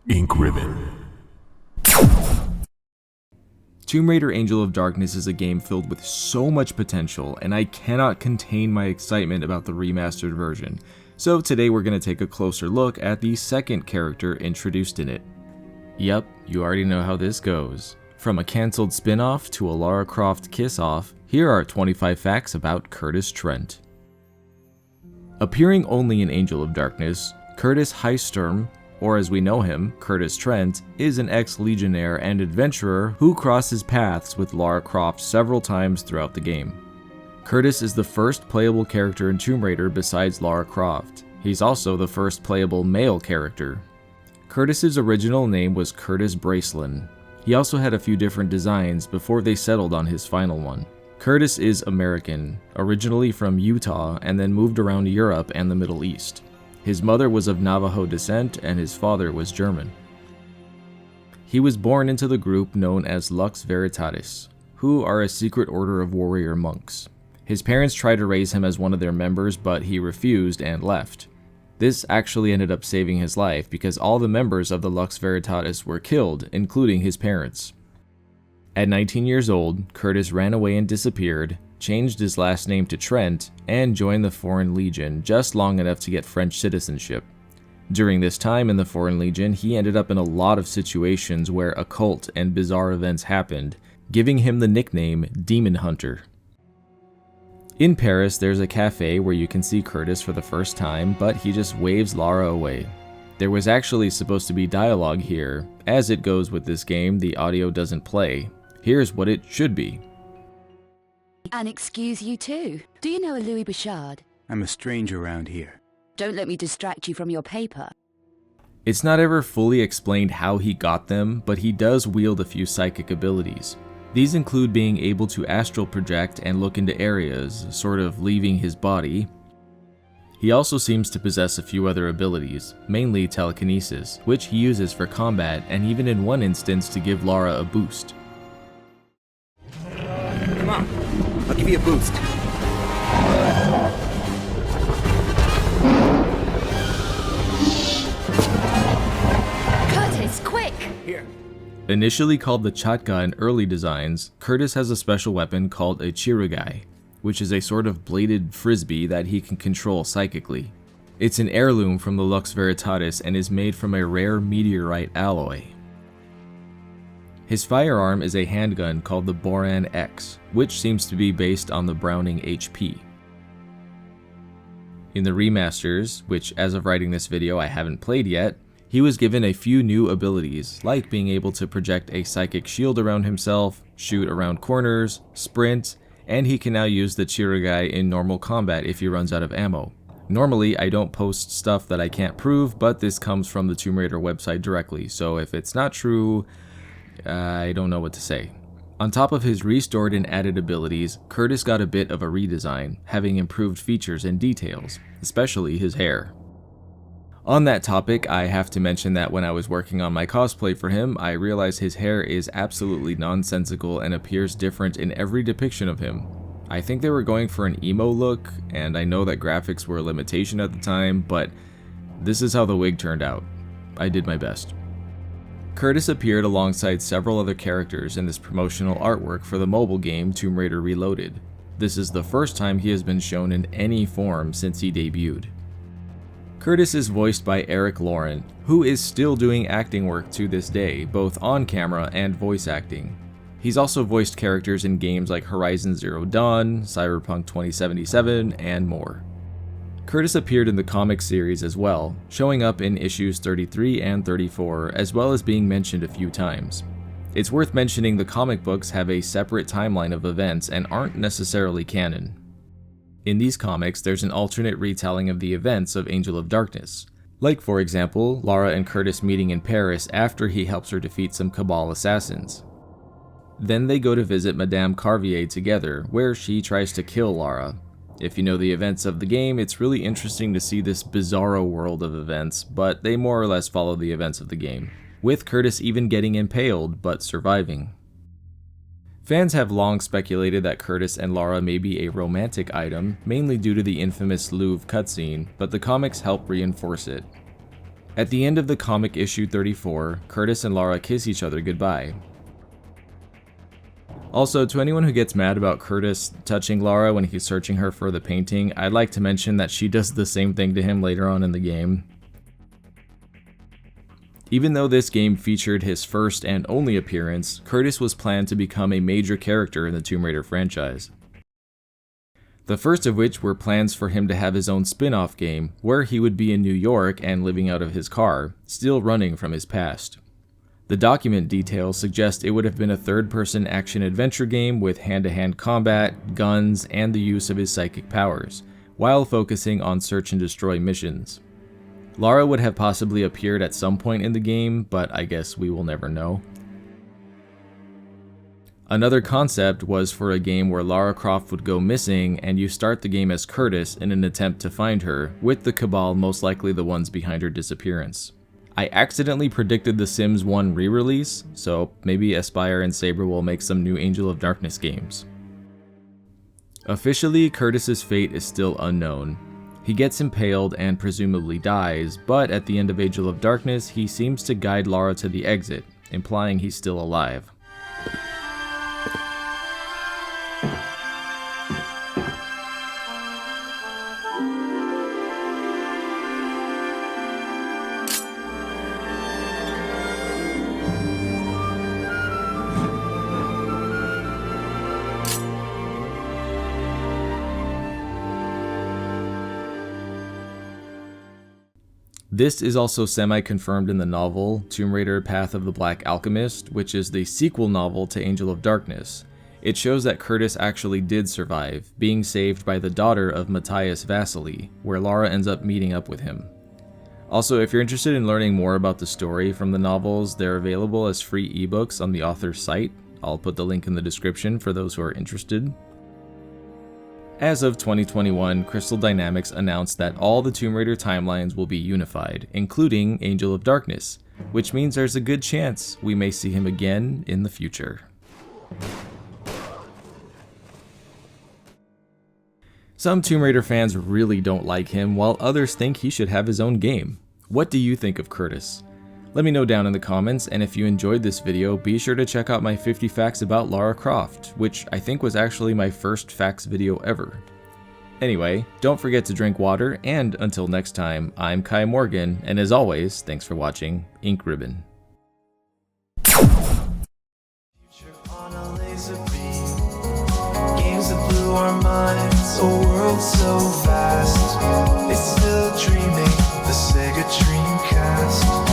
Ink Ribbon. Tomb Raider Angel of Darkness is a game filled with so much potential, and I cannot contain my excitement about the remastered version. So today we're going to take a closer look at the second character introduced in it. Yep, you already know how this goes. From a cancelled spin-off to a Lara Croft kiss-off, here are 25 facts about Kurtis Trent. Appearing only in Angel of Darkness, Kurtis Heisturm, or as we know him, Kurtis Trent, is an ex-legionnaire and adventurer who crosses paths with Lara Croft several times throughout the game. Kurtis is the first playable character in Tomb Raider besides Lara Croft. He's also the first playable male character. Kurtis's original name was Kurtis Bracelin. He also had a few different designs before they settled on his final one. Kurtis is American, originally from Utah and then moved around Europe and the Middle East. His mother was of Navajo descent and his father was German. He was born into the group known as Lux Veritatis, who are a secret order of warrior monks. His parents tried to raise him as one of their members, but he refused and left. This actually ended up saving his life because all the members of the Lux Veritatis were killed, including his parents. At 19 years old, Kurtis ran away and disappeared, changed his last name to Trent, and joined the Foreign Legion just long enough to get French citizenship. During this time in the Foreign Legion, he ended up in a lot of situations where occult and bizarre events happened, giving him the nickname Demon Hunter. In Paris, there's a cafe where you can see Kurtis for the first time, but he just waves Lara away. There was actually supposed to be dialogue here. As it goes with this game, the audio doesn't play. Here's what it should be. And excuse you too. Do you know a Louis Bouchard? I'm a stranger around here. Don't let me distract you from your paper. It's not ever fully explained how he got them, but he does wield a few psychic abilities. These include being able to astral project and look into areas, sort of leaving his body. He also seems to possess a few other abilities, mainly telekinesis, which he uses for combat and even in one instance to give Lara a boost. Come on, I'll give you a boost. Kurtis, quick! Here. Initially called the Chatka in early designs, Kurtis has a special weapon called a Chirugai, which is a sort of bladed frisbee that he can control psychically. It's an heirloom from the Lux Veritatis and is made from a rare meteorite alloy. His firearm is a handgun called the Boran X, which seems to be based on the Browning HP. In the remasters, which as of writing this video I haven't played yet, he was given a few new abilities, like being able to project a psychic shield around himself, shoot around corners, sprint, and he can now use the Chirugai in normal combat if he runs out of ammo. Normally, I don't post stuff that I can't prove, but this comes from the Tomb Raider website directly, so if it's not true, I don't know what to say. On top of his restored and added abilities, Kurtis got a bit of a redesign, having improved features and details, especially his hair. On that topic, I have to mention that when I was working on my cosplay for him, I realized his hair is absolutely nonsensical and appears different in every depiction of him. I think they were going for an emo look, and I know that graphics were a limitation at the time, but this is how the wig turned out. I did my best. Kurtis appeared alongside several other characters in this promotional artwork for the mobile game Tomb Raider Reloaded. This is the first time he has been shown in any form since he debuted. Kurtis is voiced by Eric Laurent, who is still doing acting work to this day, both on camera and voice acting. He's also voiced characters in games like Horizon Zero Dawn, Cyberpunk 2077, and more. Kurtis appeared in the comic series as well, showing up in issues 33 and 34, as well as being mentioned a few times. It's worth mentioning the comic books have a separate timeline of events and aren't necessarily canon. In these comics, there's an alternate retelling of the events of Angel of Darkness, like for example, Lara and Kurtis meeting in Paris after he helps her defeat some Cabal assassins. Then they go to visit Madame Carvier together, where she tries to kill Lara. If you know the events of the game, it's really interesting to see this bizarro world of events, but they more or less follow the events of the game, with Kurtis even getting impaled, but surviving. Fans have long speculated that Kurtis and Lara may be a romantic item, mainly due to the infamous Louvre cutscene, but the comics help reinforce it. At the end of the comic issue 34, Kurtis and Lara kiss each other goodbye. Also, to anyone who gets mad about Kurtis touching Lara when he's searching her for the painting, I'd like to mention that she does the same thing to him later on in the game. Even though this game featured his first and only appearance, Kurtis was planned to become a major character in the Tomb Raider franchise. The first of which were plans for him to have his own spin-off game, where he would be in New York and living out of his car, still running from his past. The document details suggest it would have been a third-person action-adventure game with hand-to-hand combat, guns, and the use of his psychic powers, while focusing on search and destroy missions. Lara would have possibly appeared at some point in the game, but I guess we will never know. Another concept was for a game where Lara Croft would go missing and you start the game as Kurtis in an attempt to find her, with the Cabal most likely the ones behind her disappearance. I accidentally predicted the Sims 1 re-release, so maybe Aspyr and Saber will make some new Angel of Darkness games. Officially, Kurtis's fate is still unknown. He gets impaled and presumably dies, but at the end of Angel of Darkness, he seems to guide Lara to the exit, implying he's still alive. This is also semi-confirmed in the novel Tomb Raider: Path of the Black Alchemist, which is the sequel novel to Angel of Darkness. It shows that Kurtis actually did survive, being saved by the daughter of Matthias Vasily, where Lara ends up meeting up with him. Also, if you're interested in learning more about the story from the novels, they're available as free ebooks on the author's site. I'll put the link in the description for those who are interested. As of 2021, Crystal Dynamics announced that all the Tomb Raider timelines will be unified, including Angel of Darkness, which means there's a good chance we may see him again in the future. Some Tomb Raider fans really don't like him, while others think he should have his own game. What do you think of Kurtis? Let me know down in the comments, and if you enjoyed this video, be sure to check out my 50 facts about Lara Croft, which I think was actually my first facts video ever. Anyway, don't forget to drink water, and until next time, I'm Kai Morgan, and as always, thanks for watching Ink Ribbon. Games that blew our minds, a world so vast. It's still dreaming, the Sega Dreamcast.